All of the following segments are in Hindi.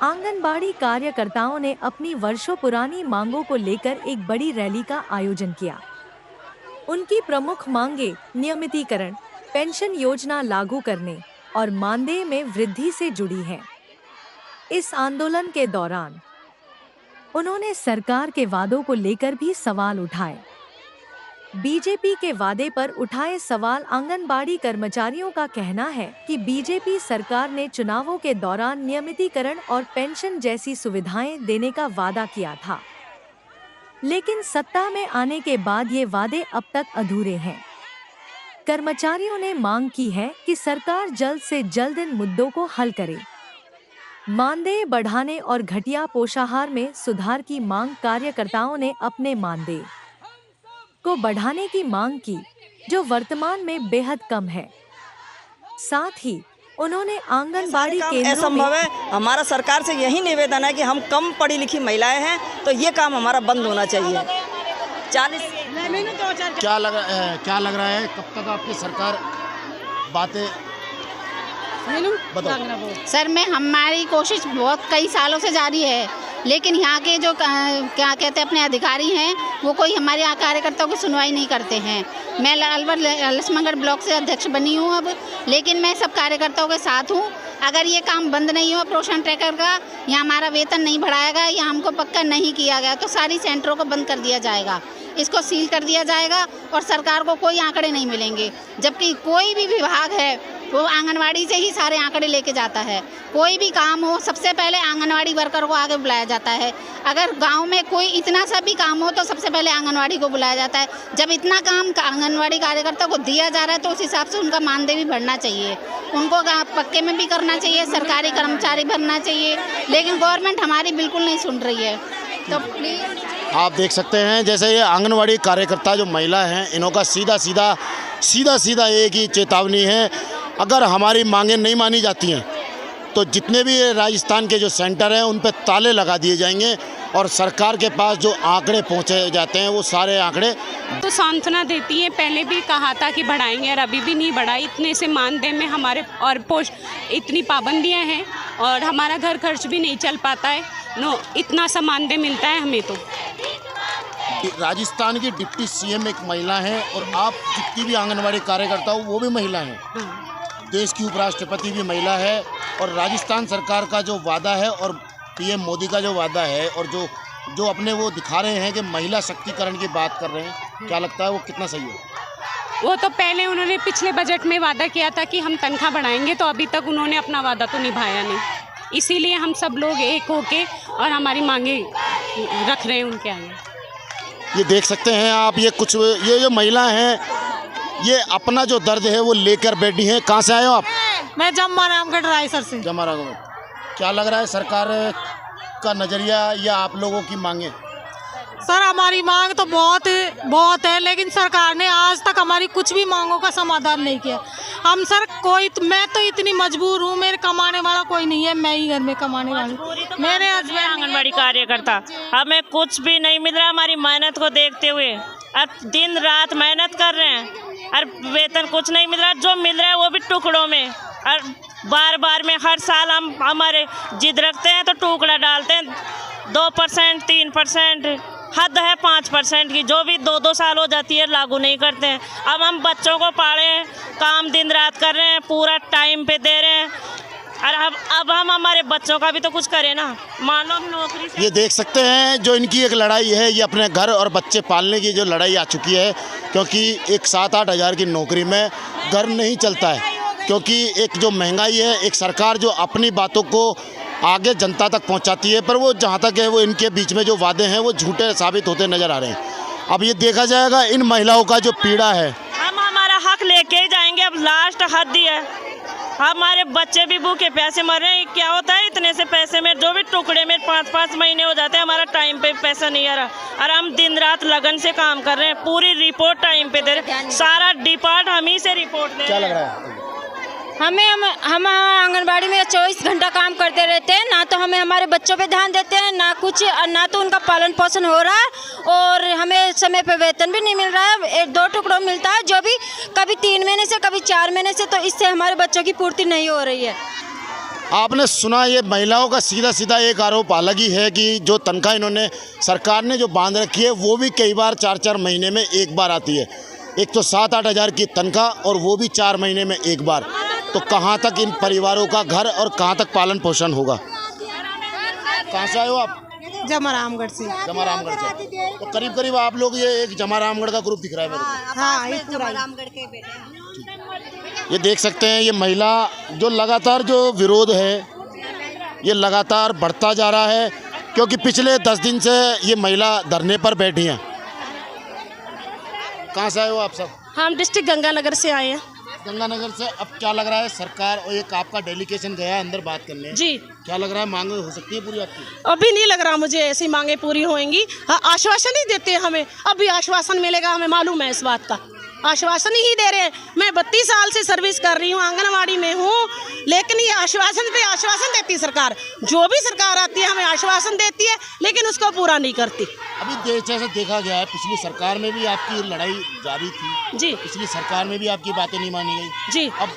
आंगनबाड़ी कार्यकर्ताओं ने अपनी वर्षों पुरानी मांगों को लेकर एक बड़ी रैली का आयोजन किया। उनकी प्रमुख मांगे नियमितीकरण, पेंशन योजना लागू करने और मानदेय में वृद्धि से जुड़ी हैं। इस आंदोलन के दौरान उन्होंने सरकार के वादों को लेकर भी सवाल उठाए। बीजेपी के वादे पर उठाए सवाल। आंगनबाड़ी कर्मचारियों का कहना है कि बीजेपी सरकार ने चुनावों के दौरान नियमितीकरण और पेंशन जैसी सुविधाएं देने का वादा किया था, लेकिन सत्ता में आने के बाद ये वादे अब तक अधूरे हैं। कर्मचारियों ने मांग की है कि सरकार जल्द से जल्द इन मुद्दों को हल करे। मानदेय बढ़ाने और घटिया पोषाहार में सुधार की मांग। कार्यकर्ताओं ने अपने मानदेय को बढ़ाने की मांग की, जो वर्तमान में बेहद कम है। साथ ही उन्होंने आंगनबाड़ी केंद्रों असंभव है। हमारा सरकार से यही निवेदन है कि हम कम पढ़ी लिखी महिलाएं हैं, तो ये काम हमारा बंद होना चाहिए। 40 क्या लग रहा है कब तक आपकी सरकार बातें बताओ। सर हमारी कोशिश बहुत कई सालों से जारी है, लेकिन यहाँ के जो क्या कहते हैं अपने अधिकारी हैं, वो कोई हमारे यहाँ कार्यकर्ताओं की सुनवाई नहीं करते हैं। मैं अलवर लक्ष्मणगढ़ ब्लॉक से अध्यक्ष बनी हूँ अब, लेकिन मैं सब कार्यकर्ताओं के साथ हूँ। अगर ये काम बंद नहीं हुआ पोषण ट्रैकर का, या हमारा वेतन नहीं बढ़ाया गया, या हमको पक्का नहीं किया गया, तो सारी सेंटरों को बंद कर दिया जाएगा, इसको सील कर दिया जाएगा और सरकार को कोई आंकड़े नहीं मिलेंगे। जबकि कोई भी विभाग है वो आंगनवाड़ी से ही सारे आंकड़े लेके जाता है। कोई भी काम हो सबसे पहले आंगनवाड़ी वर्कर को आगे बुलाया जाता है। अगर गांव में कोई इतना सा भी काम हो तो सबसे पहले आंगनवाड़ी को बुलाया जाता है। जब इतना काम आंगनवाड़ी कार्यकर्ता को दिया जा रहा है तो उस हिसाब से उनका मानदेय भी बढ़ना चाहिए, उनको पक्के में भी करना चाहिए, सरकारी कर्मचारी भरना चाहिए। लेकिन गवर्नमेंट हमारी बिल्कुल नहीं सुन रही है। तो प्लीज़ आप देख सकते हैं जैसे ये आंगनवाड़ी कार्यकर्ता जो महिला हैं, इन्हों का सीधा एक ही चेतावनी है, अगर हमारी मांगें नहीं मानी जाती हैं तो जितने भी राजस्थान के जो सेंटर हैं उन पर ताले लगा दिए जाएंगे और सरकार के पास जो आंकड़े पहुंचे जाते हैं वो सारे आंकड़े तो सांत्वना देती है। पहले भी कहा था कि बढ़ाएंगे और अभी भी नहीं बढ़ाई। इतने से मानदेय में हमारे और इतनी पाबंदियां हैं और हमारा घर खर्च भी नहीं चल पाता है। इतना सा मानदेय मिलता है हमें। तो राजस्थान की डिप्टी सीएम एक महिला हैं और आप जितनी भी आंगनवाड़ी कार्यकर्ता हो वो भी महिला हैं। देश की उपराष्ट्रपति भी महिला है और राजस्थान सरकार का जो वादा है और पीएम मोदी का जो वादा है और जो अपने वो दिखा रहे हैं कि महिला शक्तिकरण की बात कर रहे हैं, क्या लगता है वो कितना सही है? वो तो पहले उन्होंने पिछले बजट में वादा किया था कि हम तनख्वाह बढ़ाएंगे, तो अभी तक उन्होंने अपना वादा तो निभाया नहीं। इसीलिए हम सब लोग एक होके और हमारी मांगे रख रहे हैं उनके आगे। ये देख सकते हैं आप, ये जो महिला हैं ये अपना जो दर्द है वो लेकर बैठी हैं। कहाँ से आए हो आप? मैं जम्मा रामगढ़ रायसर से। जम्मा रामगढ़। क्या लग रहा है सरकार का नज़रिया या आप लोगों की मांगे? सर हमारी मांग तो बहुत है, लेकिन सरकार ने आज तक हमारी कुछ भी मांगों का समाधान नहीं किया। हम सर मैं तो इतनी मजबूर हूँ, मेरे कमाने वाला कोई नहीं है, मैं ही घर में कमाने वाली। मेरे हस्बैंड आंगनबाड़ी कार्यकर्ता, हमें कुछ भी नहीं मिल रहा। हमारी मेहनत को देखते हुए अब दिन रात मेहनत कर रहे हैं और वेतन कुछ नहीं मिल रहा। जो मिल रहा है वो भी टुकड़ों में, और बार में हर साल हम हमारे जिद रखते हैं तो टुकड़ा डालते हैं। 2%, 3%, हद है 5% की, जो भी 2-2 साल हो जाती है लागू नहीं करते हैं। अब हम बच्चों को पाले हैं, काम दिन रात कर रहे हैं, पूरा टाइम पे दे रहे हैं, और अब हम हमारे बच्चों का भी तो कुछ करें ना। मान लो नौकरी से। ये देख सकते हैं जो इनकी एक लड़ाई है, ये अपने घर और बच्चे पालने की जो लड़ाई आ चुकी है, क्योंकि एक 7-8 हज़ार की नौकरी में घर नहीं चलता है। क्योंकि एक जो महंगाई है, एक सरकार जो अपनी बातों को आगे जनता तक पहुंचाती है, पर वो जहां तक है वो इनके बीच में जो वादे हैं वो झूठे साबित होते नज़र आ रहे हैं। अब ये देखा जाएगा इन महिलाओं का जो पीड़ा है। हम हमारा हक लेके ही जाएंगे। अब लास्ट हद ही है, हमारे बच्चे भी भूखे प्यासे मर रहे हैं। क्या होता है इतने से पैसे में, जो भी टुकड़े में 5-5 महीने हो जाते हैं, हमारा टाइम पे पैसा नहीं आ रहा और हम दिन रात लगन से काम कर रहे हैं। पूरी रिपोर्ट टाइम पे दे रहे हैं, सारा डिपार्ट हम ही से रिपोर्ट दे रहे हैं। क्या लग रहा है? हम आंगनबाड़ी में 24 घंटा काम करते रहते हैं, ना तो हमें हमारे बच्चों पे ध्यान देते हैं, ना कुछ, ना तो उनका पालन पोषण हो रहा है और हमें समय पे वेतन भी नहीं मिल रहा है। 2 टुकड़ों मिलता है, जो भी कभी 3 महीने से कभी 4 महीने से, तो इससे हमारे बच्चों की पूर्ति नहीं हो रही है। आपने सुना, ये महिलाओं का सीधा सीधा एक आरोप अलग ही है कि जो तनख्वाह इन्होंने सरकार ने जो बांध रखी है वो भी कई बार 4-4 महीने में एक बार आती है। एक तो 7-8 हज़ार की तनख्वाह और वो भी 4 महीने में एक बार। तो कहाँ तक इन परिवारों का घर और कहाँ तक पालन पोषण होगा। कहाँ से आए हो आप? जमारामगढ़ से। जमारामगढ़ से। तो करीब करीब आप लोग, ये एक जमारामगढ़ का ग्रुप दिख रहा है मेरे को। हाँ, ये पूरा ये देख सकते हैं, ये महिला जो लगातार जो विरोध है ये लगातार बढ़ता जा रहा है, क्योंकि पिछले 10 दिन से ये महिला धरने पर बैठी हैं। कहाँ से आए हो आप सब? हम डिस्ट्रिक्ट गंगानगर से आए हैं। गंगानगर से। अब क्या लग रहा है, सरकार और एक आपका डेलीगेशन गया है अंदर बात करने जी, क्या लग रहा है, मांगे हो सकती है पूरी आपकी? अभी नहीं लग रहा मुझे ऐसी मांगे पूरी होंगी। हाँ, आश्वासन ही देते हैं हमें, अभी आश्वासन मिलेगा हमें मालूम है इस बात का। आश्वासन ही दे रहे हैं। मैं 32 साल से सर्विस कर रही हूँ, आंगनवाड़ी में हूँ, लेकिन ये आश्वासन पे आश्वासन देती है सरकार। जो भी सरकार आती है हमें आश्वासन देती है, लेकिन उसको पूरा नहीं करती। अभी जैसे देखा गया है, पिछली सरकार में भी आपकी लड़ाई जारी थी जी, पिछली सरकार में भी आपकी बातें नहीं मानी गई जी। अब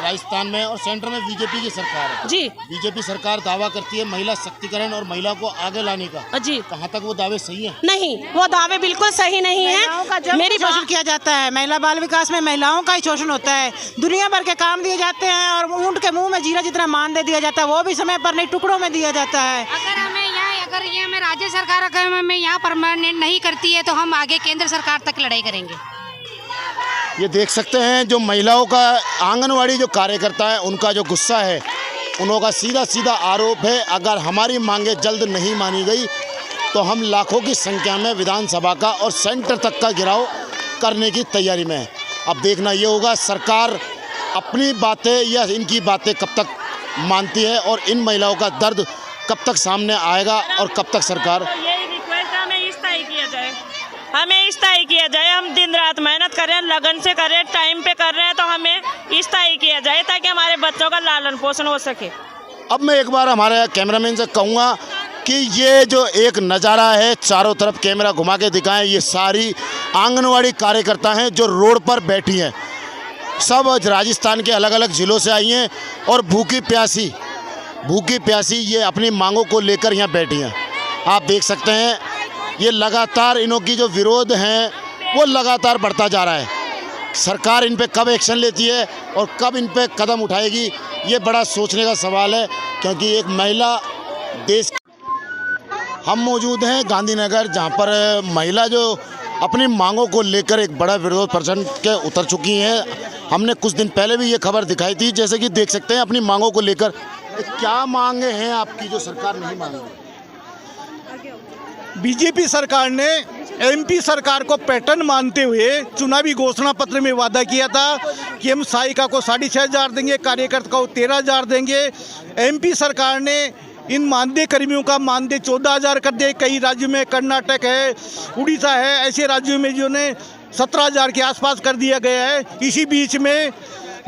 राजस्थान में और सेंटर में बीजेपी की सरकार है जी। बीजेपी सरकार दावा करती है महिला सशक्तिकरण और महिला को आगे लाने का। जी, कहाँ तक वो दावे सही है? नहीं, वो दावे बिल्कुल सही नहीं है। मेरी शोषण किया जाता है, महिला बाल विकास में महिलाओं का ही शोषण होता है। दुनिया भर के काम दिए जाते हैं और ऊंट के मुंह में जीरा जितना मान दे दिया जाता है, वो भी समय पर नहीं, टुकड़ों में दिया जाता है। अगर ये हमें राज्य सरकार अगर हमें यहाँ परमानेंट नहीं करती है तो हम आगे केंद्र सरकार तक लड़ाई करेंगे। ये देख सकते हैं, जो महिलाओं का आंगनवाड़ी जो कार्यकर्ता है उनका जो गुस्सा है, उनका सीधा सीधा आरोप है, अगर हमारी मांगे जल्द नहीं मानी गई तो हम लाखों की संख्या में विधानसभा का और सेंटर तक का घेराव करने की तैयारी में है। अब देखना ये होगा सरकार अपनी बातें या इनकी बातें कब तक मानती है और इन महिलाओं का दर्द कब तक सामने आएगा और कब तक सरकार। यही रिक्वेस्ट है, हमें स्थायी किया जाए, हमें स्थायी किया जाए। हम दिन रात मेहनत कर रहे हैं, लगन से कर रहे हैं, टाइम पे कर रहे हैं, तो हमें स्थायी किया जाए ताकि हमारे बच्चों का लालन पोषण हो सके। अब मैं एक बार हमारे कैमरामैन से कहूँगा कि ये जो एक नज़ारा है, चारों तरफ कैमरा घुमा के दिखाएं, ये सारी आंगनवाड़ी कार्यकर्ता हैं जो रोड पर बैठी हैं। सब राजस्थान के अलग अलग ज़िलों से आई हैं और भूखी प्यासी ये अपनी मांगों को लेकर यहाँ बैठी हैं। आप देख सकते हैं, ये लगातार इनों की जो विरोध हैं वो लगातार बढ़ता जा रहा है। सरकार इन पे कब एक्शन लेती है और कब इन पे कदम उठाएगी, ये बड़ा सोचने का सवाल है, क्योंकि एक महिला देश। हम मौजूद हैं गांधीनगर, जहाँ पर महिला जो अपनी मांगों को लेकर एक बड़ा विरोध प्रदर्शन के उतर चुकी हैं। हमने कुछ दिन पहले भी ये खबर दिखाई थी, जैसे कि देख सकते हैं अपनी मांगों को लेकर। क्या मांगे हैं आपकी जो सरकार नहीं मान रही? बीजेपी सरकार ने एमपी सरकार को पैटर्न मानते हुए चुनावी घोषणा पत्र में वादा किया था कि हम सहायिका को 6,500 देंगे, कार्यकर्ता को 13,000 देंगे। एमपी सरकार ने इन मानदेय कर्मियों का मानदेय 14,000 कर दिए। कई राज्यों में, कर्नाटक है, उड़ीसा है, ऐसे राज्यों में जो ने 17,000 के आसपास कर दिया गया है। इसी बीच में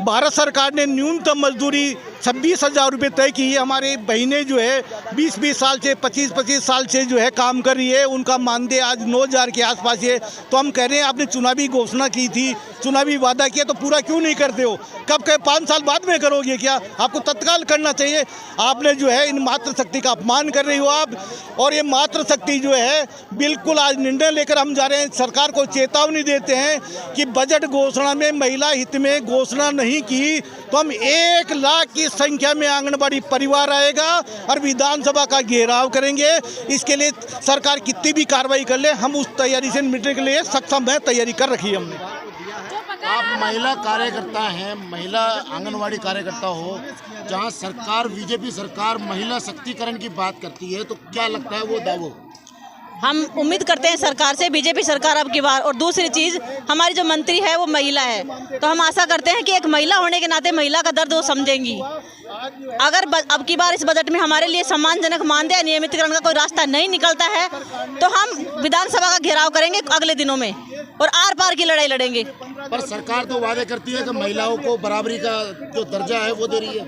भारत सरकार ने न्यूनतम मजदूरी 26,000 रुपये तय की है। हमारे बहनें जो है 20-20 साल से 25-25 साल से जो है काम कर रही है, उनका मानदेय आज 9,000 के आसपास है। तो हम कह रहे हैं, आपने चुनावी घोषणा की थी, चुनावी वादा किया, तो पूरा क्यों नहीं करते हो? कब कहे 5 साल बाद में करोगे क्या? आपको तत्काल करना चाहिए। आपने जो है इन मातृशक्ति का अपमान कर रही हो आप, और ये मातृशक्ति जो है बिल्कुल आज निर्णय लेकर हम जा रहे हैं। सरकार को चेतावनी देते हैं कि बजट घोषणा में महिला हित में घोषणा नहीं की तो हम 1 लाख की संख्या में आंगनबाड़ी परिवार आएगा और विधानसभा का घेराव करेंगे। इसके लिए सरकार कितनी भी कार्रवाई कर ले, हम उस तैयारी से निपटने के लिए सक्षम है, तैयारी कर रखी है हमने। आप महिला कार्यकर्ता हैं, महिला आंगनवाड़ी कार्यकर्ता हो, जहां सरकार बीजेपी सरकार महिला शक्तिकरण की बात करती है, तो क्या लगता है वो दावो? हम उम्मीद करते हैं सरकार से, बीजेपी सरकार अब की बार। और दूसरी चीज़, हमारी जो मंत्री है वो महिला है, तो हम आशा करते हैं कि एक महिला होने के नाते महिला का दर्द वो समझेंगी। अगर अब की बार इस बजट में हमारे लिए सम्मानजनक मानदेय नियमितीकरण का कोई रास्ता नहीं निकलता है तो हम विधानसभा का घेराव करेंगे अगले दिनों में और आर पार की लड़ाई लड़ेंगे। पर सरकार तो वादे करती है कि महिलाओं को बराबरी का जो दर्जा है वो दे रही है।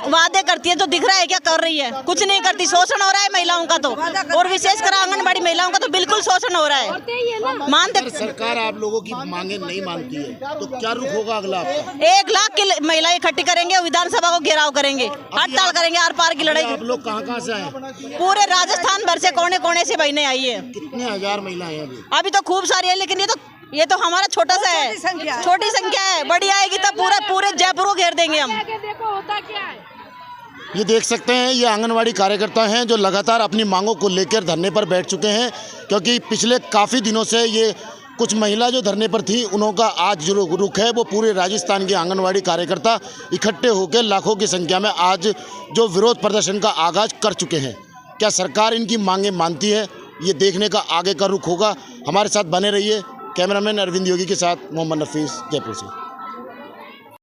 वादे करती है तो दिख रहा है क्या कर रही है? कुछ नहीं करती। शोषण हो रहा है महिलाओं का तो, और विशेषकर आंगनबाड़ी महिलाओं का तो बिल्कुल शोषण हो रहा है। मानते सरकार आप लोगों की मांगे नहीं मानती है तो क्या रुख होगा अगला? 1 लाख की महिलाएं इकट्ठी करेंगे और विधानसभा को घेराव करेंगे। करेंगे, हड़ताल करेंगे, आर पार की लड़ाई। आप लोग कहाँ से आए? पूरे राजस्थान भर से कोने कोने से बहनें आई है। कितने हजार महिलाएं हैं अभी तो खूब सारी है, लेकिन ये तो हमारा छोटा सा है, छोटी संख्या है। बड़ी आएगी तब पूरे जयपुर को घेर देंगे हम। देखो होता क्या है। ये देख सकते हैं, ये आंगनवाड़ी कार्यकर्ता हैं जो लगातार अपनी मांगों को लेकर धरने पर बैठ चुके हैं, क्योंकि पिछले काफ़ी दिनों से ये कुछ महिला जो धरने पर थी, उनका आज जो रुख है वो पूरे राजस्थान के आंगनवाड़ी कार्यकर्ता इकट्ठे होकर लाखों की संख्या में आज जो विरोध प्रदर्शन का आगाज कर चुके हैं। क्या सरकार इनकी मांगें मानती है, ये देखने का आगे का रुख होगा। हमारे साथ बने रहिए। कैमरामैन अरविंद योगी के साथ मोहम्मद नफीस, जयपुर से।